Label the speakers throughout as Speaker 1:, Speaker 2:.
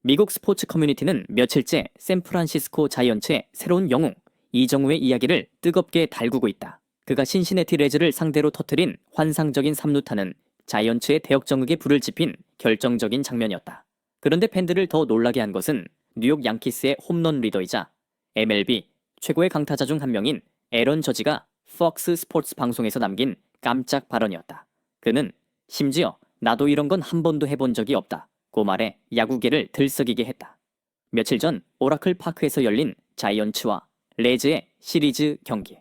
Speaker 1: 미국 스포츠 커뮤니티는 며칠째 샌프란시스코 자이언츠의 새로운 영웅 이정우의 이야기를 뜨겁게 달구고 있다. 그가 신시내티 레즈를 상대로 터뜨린 환상적인 3루타는 자이언츠의 대역전극에 불을 지핀 결정적인 장면이었다. 그런데 팬들을 더 놀라게 한 것은 뉴욕 양키스의 홈런 리더이자 MLB 최고의 강타자 중 한 명인 애런 저지가 폭스 스포츠 방송에서 남긴 깜짝 발언이었다. 그는 심지어 나도 이런 건 한 번도 해본 적이 없다 고 말해 야구계를 들썩이게 했다. 며칠 전 오라클 파크에서 열린 자이언츠와 레즈의 시리즈 경기.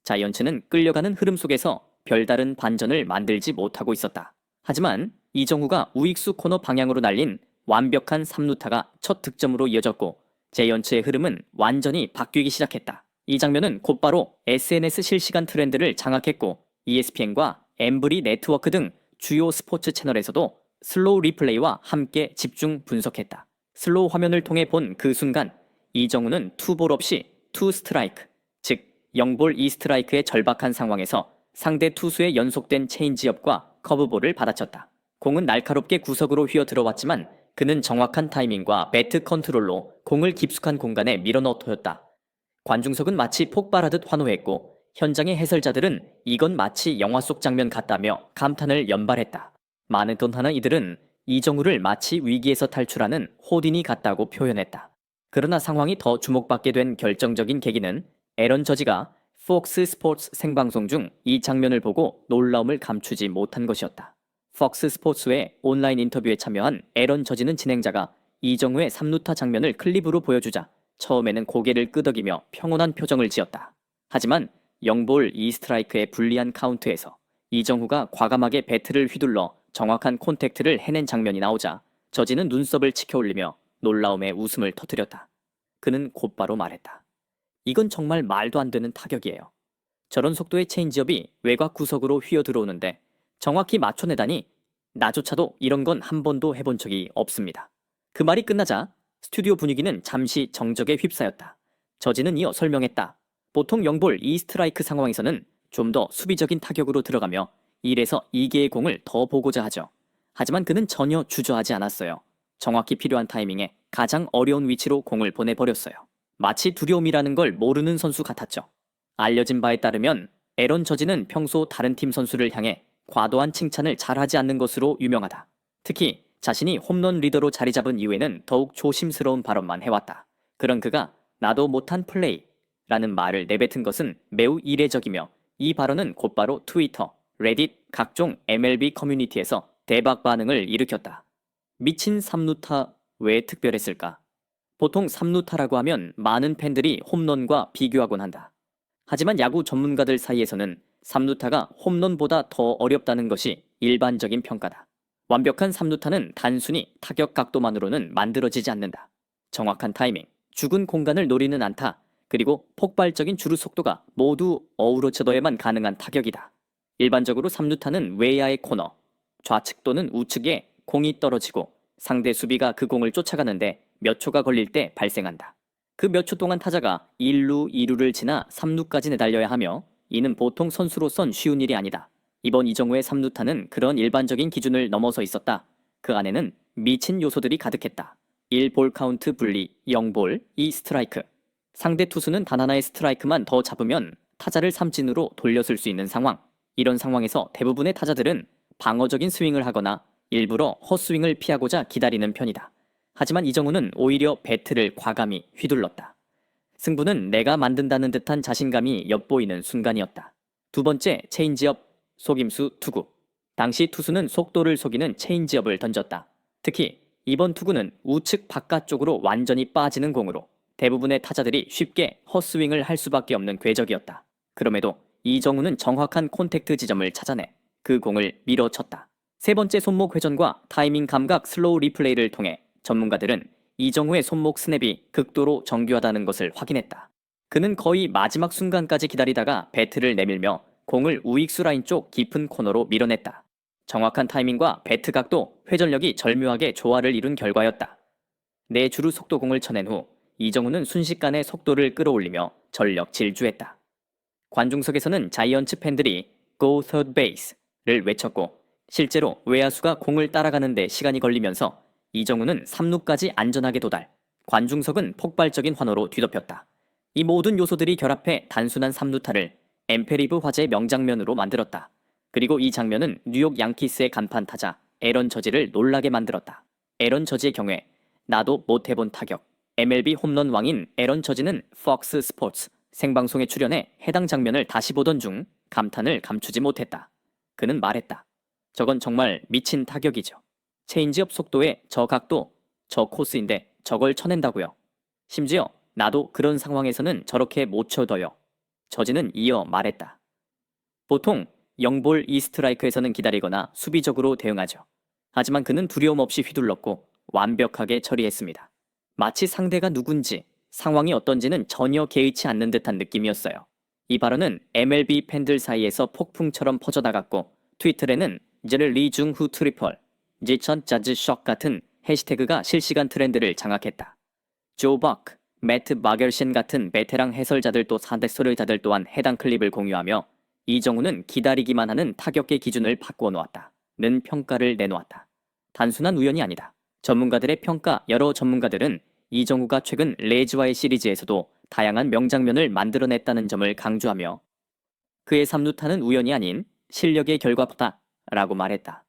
Speaker 1: 자이언츠는 끌려가는 흐름 속에서 별다른 반전을 만들지 못하고 있었다. 하지만 이정후가 우익수 코너 방향으로 날린 완벽한 3루타가 첫 득점으로 이어졌고 자이언츠의 흐름은 완전히 바뀌기 시작했다. 이 장면은 곧바로 SNS 실시간 트렌드를 장악했고 ESPN과 엠브리 네트워크 등 주요 스포츠 채널에서도 슬로우 리플레이와 함께 집중 분석했다. 슬로우 화면을 통해 본 그 순간 이정우는 투볼 없이 투 스트라이크, 즉 0볼 2스트라이크의 절박한 상황에서 상대 투수의 연속된 체인지업과 커브볼을 받아쳤다. 공은 날카롭게 구석으로 휘어 들어왔지만 그는 정확한 타이밍과 배트 컨트롤로 공을 깊숙한 공간에 밀어넣었다. 관중석은 마치 폭발하듯 환호했고 현장의 해설자들은 이건 마치 영화 속 장면 같다며 감탄을 연발했다. 많은 돈 하는 이들은 이정우를 마치 위기에서 탈출하는 호딘이 같다고 표현했다. 그러나 상황이 더 주목받게 된 결정적인 계기는 애런 저지가 폭스 스포츠 생방송 중 이 장면을 보고 놀라움을 감추지 못한 것이었다. 폭스 스포츠의 온라인 인터뷰에 참여한 애런 저지는 진행자가 이정우의 3루타 장면을 클립으로 보여주자 처음에는 고개를 끄덕이며 평온한 표정을 지었다. 하지만 0볼 2스트라이크의 불리한 카운트에서 이정후가 과감하게 배트를 휘둘러 정확한 콘택트를 해낸 장면이 나오자 저지는 눈썹을 치켜올리며 놀라움에 웃음을 터뜨렸다. 그는 곧바로 말했다. 이건 정말 말도 안 되는 타격이에요. 저런 속도의 체인지업이 외곽 구석으로 휘어 들어오는데 정확히 맞춰내다니 나조차도 이런 건 한 번도 해본 적이 없습니다. 그 말이 끝나자 스튜디오 분위기는 잠시 정적에 휩싸였다. 저지는 이어 설명했다. 보통 0볼 2스트라이크 상황에서는 좀 더 수비적인 타격으로 들어가며 1에서 2개의 공을 더 보고자 하죠. 하지만 그는 전혀 주저하지 않았어요. 정확히 필요한 타이밍에 가장 어려운 위치로 공을 보내버렸어요. 마치 두려움이라는 걸 모르는 선수 같았죠. 알려진 바에 따르면 애런 저지는 평소 다른 팀 선수를 향해 과도한 칭찬을 잘하지 않는 것으로 유명하다. 특히 자신이 홈런 리더로 자리 잡은 이후에는 더욱 조심스러운 발언만 해왔다. 그런 그가 나도 못한 플레이 라는 말을 내뱉은 것은 매우 이례적이며 이 발언은 곧바로 트위터, 레딧, 각종 MLB 커뮤니티에서 대박 반응을 일으켰다. 미친 3루타 왜 특별했을까? 보통 3루타라고 하면 많은 팬들이 홈런과 비교하곤 한다. 하지만 야구 전문가들 사이에서는 3루타가 홈런보다 더 어렵다는 것이 일반적인 평가다. 완벽한 3루타는 단순히 타격 각도만으로는 만들어지지 않는다. 정확한 타이밍, 죽은 공간을 노리는 안타, 그리고 폭발적인 주루 속도가 모두 어우러져야만 가능한 타격이다. 일반적으로 3루타는 외야의 코너, 좌측 또는 우측에 공이 떨어지고 상대 수비가 그 공을 쫓아가는데 몇 초가 걸릴 때 발생한다. 그 몇 초 동안 타자가 1루, 2루를 지나 3루까지 내달려야 하며 이는 보통 선수로선 쉬운 일이 아니다. 이번 이정우의 3루타는 그런 일반적인 기준을 넘어서 있었다. 그 안에는 미친 요소들이 가득했다. 1볼 카운트 분리, 0볼, 2스트라이크. 상대 투수는 단 하나의 스트라이크만 더 잡으면 타자를 삼진으로 돌려쓸 수 있는 상황. 이런 상황에서 대부분의 타자들은 방어적인 스윙을 하거나 일부러 헛스윙을 피하고자 기다리는 편이다. 하지만 이정우는 오히려 배트를 과감히 휘둘렀다. 승부는 내가 만든다는 듯한 자신감이 엿보이는 순간이었다. 두 번째, 체인지업, 속임수 투구. 당시 투수는 속도를 속이는 체인지업을 던졌다. 특히 이번 투구는 우측 바깥쪽으로 완전히 빠지는 공으로 대부분의 타자들이 쉽게 헛스윙을 할 수밖에 없는 궤적이었다. 그럼에도 이정우는 정확한 콘택트 지점을 찾아내 그 공을 밀어쳤다. 세 번째 손목 회전과 타이밍 감각 슬로우 리플레이를 통해 전문가들은 이정우의 손목 스냅이 극도로 정교하다는 것을 확인했다. 그는 거의 마지막 순간까지 기다리다가 배트를 내밀며 공을 우익수 라인 쪽 깊은 코너로 밀어냈다. 정확한 타이밍과 배트 각도, 회전력이 절묘하게 조화를 이룬 결과였다. 네 주루 속도 공을 쳐낸 후 이정우는 순식간에 속도를 끌어올리며 전력 질주했다. 관중석에서는 자이언츠 팬들이 Go Third Base를 외쳤고 실제로 외야수가 공을 따라가는 데 시간이 걸리면서 이정우는 3루까지 안전하게 도달. 관중석은 폭발적인 환호로 뒤덮였다. 이 모든 요소들이 결합해 단순한 3루타를 엠페리브 화제의 명장면으로 만들었다. 그리고 이 장면은 뉴욕 양키스의 간판 타자 애런 저지를 놀라게 만들었다. 애런 저지의 경우에 나도 못 해본 타격. MLB 홈런 왕인 애런 저지는 폭스 스포츠 생방송에 출연해 해당 장면을 다시 보던 중 감탄을 감추지 못했다. 그는 말했다. 저건 정말 미친 타격이죠. 체인지업 속도에 저 각도, 저 코스인데 저걸 쳐낸다고요. 심지어 나도 그런 상황에서는 저렇게 못 쳐둬요. 저지는 이어 말했다. 보통 0볼 2스트라이크에서는 기다리거나 수비적으로 대응하죠. 하지만 그는 두려움 없이 휘둘렀고 완벽하게 처리했습니다. 마치 상대가 누군지 상황이 어떤지는 전혀 개의치 않는 듯한 느낌이었어요. 이 발언은 MLB 팬들 사이에서 폭풍처럼 퍼져나갔고 트위터에는 이제를 리중후 트리플, 지천 자즈 셔 같은 해시태그가 실시간 트렌드를 장악했다. 조 버크, 매트 마겔신 같은 베테랑 해설자들도 사대설자들 또한 해당 클립을 공유하며 이정우는 기다리기만 하는 타격의 기준을 바꾸어 놓았다. 는 평가를 내놓았다. 단순한 우연이 아니다. 전문가들의 평가. 여러 전문가들은 이정우가 최근 레즈와의 시리즈에서도 다양한 명장면을 만들어냈다는 점을 강조하며 그의 3루타는 우연이 아닌 실력의 결과다 라고 말했다.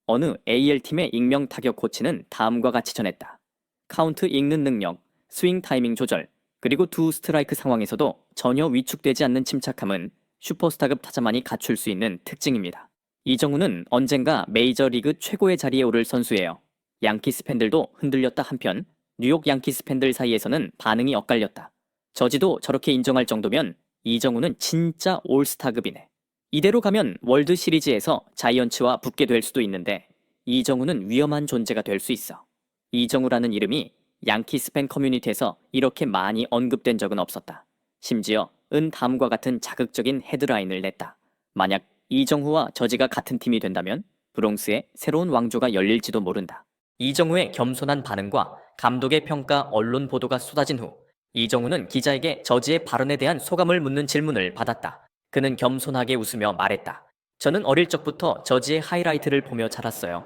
Speaker 1: 어느 AL팀의 익명 타격 코치는 다음과 같이 전했다. 카운트 읽는 능력, 스윙 타이밍 조절, 그리고 두 스트라이크 상황에서도 전혀 위축되지 않는 침착함은 슈퍼스타급 타자만이 갖출 수 있는 특징입니다. 이정우는 언젠가 메이저리그 최고의 자리에 오를 선수예요. 양키스 팬들도 흔들렸다 한편 뉴욕 양키스 팬들 사이에서는 반응이 엇갈렸다. 저지도 저렇게 인정할 정도면 이정우는 진짜 올스타급이네. 이대로 가면 월드 시리즈에서 자이언츠와 붙게 될 수도 있는데 이정우는 위험한 존재가 될 수 있어. 이정우라는 이름이 양키스 팬 커뮤니티에서 이렇게 많이 언급된 적은 없었다. 심지어 은 다음과 같은 자극적인 헤드라인을 냈다. 만약 이정우와 저지가 같은 팀이 된다면 브롱스의 새로운 왕조가 열릴지도 모른다. 이정우의 겸손한 반응과 감독의 평가, 언론 보도가 쏟아진 후 이정우는 기자에게 저지의 발언에 대한 소감을 묻는 질문을 받았다. 그는 겸손하게 웃으며 말했다. 저는 어릴 적부터 저지의 하이라이트를 보며 자랐어요.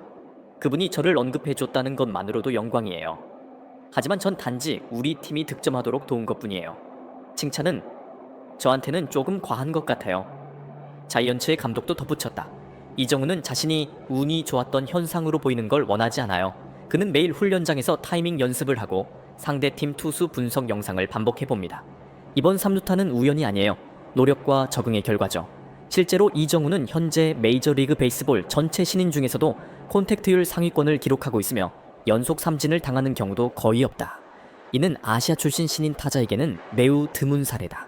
Speaker 1: 그분이 저를 언급해줬다는 것만으로도 영광이에요. 하지만 전 단지 우리 팀이 득점하도록 도운 것뿐이에요. 칭찬은 저한테는 조금 과한 것 같아요. 자이언츠의 감독도 덧붙였다. 이정우는 자신이 운이 좋았던 현상으로 보이는 걸 원하지 않아요. 그는 매일 훈련장에서 타이밍 연습을 하고 상대팀 투수 분석 영상을 반복해봅니다. 이번 3루타는 우연이 아니에요. 노력과 적응의 결과죠. 실제로 이정우는 현재 메이저리그 베이스볼 전체 신인 중에서도 콘택트율 상위권을 기록하고 있으며 연속 삼진을 당하는 경우도 거의 없다. 이는 아시아 출신 신인 타자에게는 매우 드문 사례다.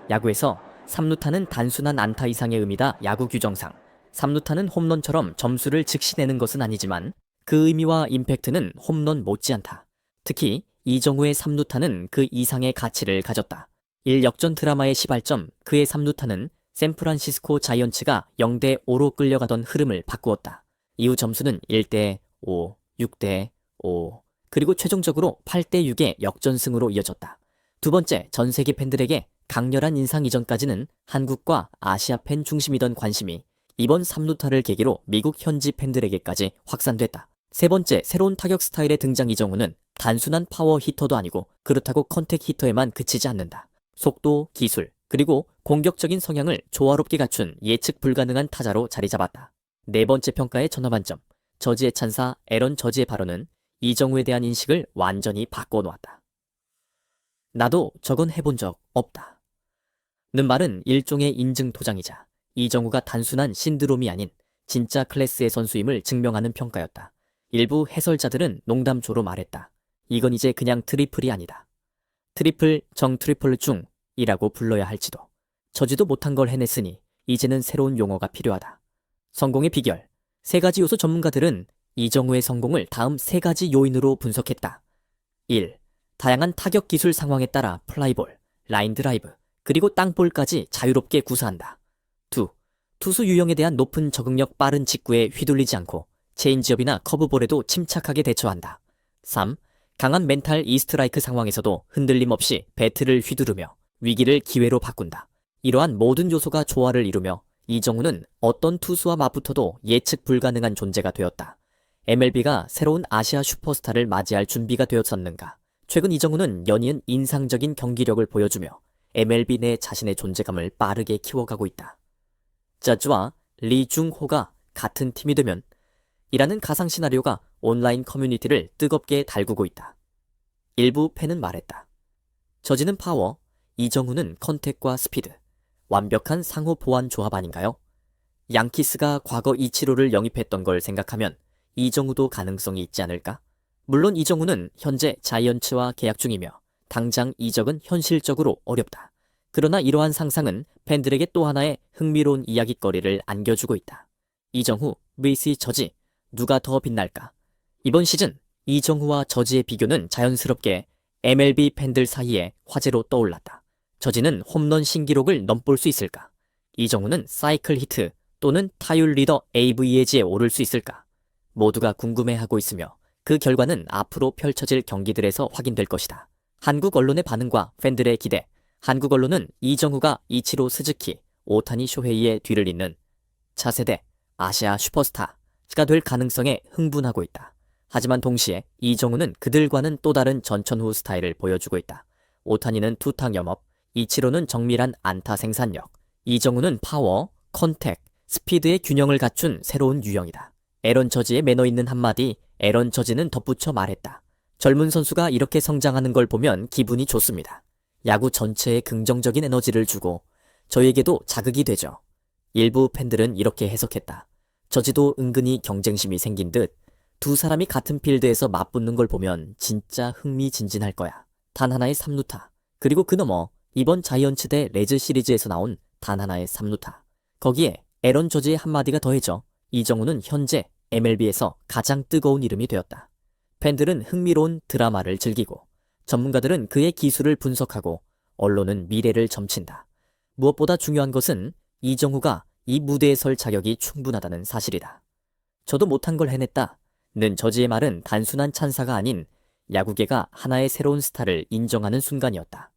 Speaker 1: 야구에서 3루타는 단순한 안타 이상의 의미다. 야구 규정상 3루타는 홈런처럼 점수를 즉시 내는 것은 아니지만 그 의미와 임팩트는 홈런 못지않다. 특히 이정우의 3루타는 그 이상의 가치를 가졌다. 1역전 드라마의 시발점, 그의 3루타는 샌프란시스코 자이언츠가 0대5로 끌려가던 흐름을 바꾸었다. 이후 점수는 1대5, 6대5, 그리고 최종적으로 8대6의 역전승으로 이어졌다. 두 번째, 전 세계 팬들에게 강렬한 인상 이전까지는 한국과 아시아 팬 중심이던 관심이 이번 3루타를 계기로 미국 현지 팬들에게까지 확산됐다. 세 번째, 새로운 타격 스타일의 등장. 이정우는 단순한 파워 히터도 아니고 그렇다고 컨택 히터에만 그치지 않는다. 속도, 기술, 그리고 공격적인 성향을 조화롭게 갖춘 예측 불가능한 타자로 자리 잡았다. 네 번째 평가의 전화만점. 저지의 찬사 애런 저지의 발언은 이정우에 대한 인식을 완전히 바꿔놓았다. 나도 저건 해본 적 없다. 는 말은 일종의 인증 도장이자 이정우가 단순한 신드롬이 아닌 진짜 클래스의 선수임을 증명하는 평가였다. 일부 해설자들은 농담조로 말했다. 이건 이제 그냥 트리플이 아니다. 트리플 정 트리플 중이라고 불러야 할지도. 저지도 못한 걸 해냈으니 이제는 새로운 용어가 필요하다. 성공의 비결. 세 가지 요소. 전문가들은 이정우의 성공을 다음 세 가지 요인으로 분석했다. 1. 다양한 타격 기술 상황에 따라 플라이볼, 라인 드라이브, 그리고 땅볼까지 자유롭게 구사한다. 2. 투수 유형에 대한 높은 적응력, 빠른 직구에 휘둘리지 않고 체인지업이나 커브볼에도 침착하게 대처한다. 3. 강한 멘탈. 2스트라이크 상황에서도 흔들림 없이 배트를 휘두르며 위기를 기회로 바꾼다. 이러한 모든 요소가 조화를 이루며 이정우는 어떤 투수와 맞붙어도 예측 불가능한 존재가 되었다. MLB가 새로운 아시아 슈퍼스타를 맞이할 준비가 되었었는가. 최근 이정우는 연이은 인상적인 경기력을 보여주며 MLB 내 자신의 존재감을 빠르게 키워가고 있다. 자주와 리중호가 같은 팀이 되면 이라는 가상 시나리오가 온라인 커뮤니티를 뜨겁게 달구고 있다. 일부 팬은 말했다. 저지는 파워, 이정우는 컨택과 스피드, 완벽한 상호 보완 조합 아닌가요? 양키스가 과거 이치로를 영입했던 걸 생각하면 이정우도 가능성이 있지 않을까? 물론 이정우는 현재 자이언츠와 계약 중이며 당장 이적은 현실적으로 어렵다. 그러나 이러한 상상은 팬들에게 또 하나의 흥미로운 이야깃거리를 안겨주고 있다. 이정후 vs 저지, 누가 더 빛날까? 이번 시즌 이정후와 저지의 비교는 자연스럽게 MLB 팬들 사이에 화제로 떠올랐다. 저지는 홈런 신기록을 넘볼 수 있을까? 이정후는 사이클 히트 또는 타율 리더 AVAG에 오를 수 있을까? 모두가 궁금해하고 있으며 그 결과는 앞으로 펼쳐질 경기들에서 확인될 것이다. 한국 언론의 반응과 팬들의 기대. 한국 언론은 이정후가 이치로 스즈키, 오타니 쇼헤이의 뒤를 잇는 차세대 아시아 슈퍼스타가 될 가능성에 흥분하고 있다. 하지만 동시에 이정후는 그들과는 또 다른 전천후 스타일을 보여주고 있다. 오타니는 투탕 염업, 이치로는 정밀한 안타 생산력, 이정후는 파워, 컨택, 스피드의 균형을 갖춘 새로운 유형이다. 에런 저지의 매너 있는 한마디, 에런 저지는 덧붙여 말했다. 젊은 선수가 이렇게 성장하는 걸 보면 기분이 좋습니다. 야구 전체에 긍정적인 에너지를 주고 저에게도 자극이 되죠. 일부 팬들은 이렇게 해석했다. 저지도 은근히 경쟁심이 생긴 듯 두 사람이 같은 필드에서 맞붙는 걸 보면 진짜 흥미진진할 거야. 단 하나의 3루타. 그리고 그 너머 이번 자이언츠 대 레즈 시리즈에서 나온 단 하나의 3루타. 거기에 에런 저지의 한마디가 더해져 이정후는 현재 MLB에서 가장 뜨거운 이름이 되었다. 팬들은 흥미로운 드라마를 즐기고 전문가들은 그의 기술을 분석하고 언론은 미래를 점친다. 무엇보다 중요한 것은 이정후가 이 무대에 설 자격이 충분하다는 사실이다. 저도 못한 걸 해냈다. 는 저지의 말은 단순한 찬사가 아닌 야구계가 하나의 새로운 스타를 인정하는 순간이었다.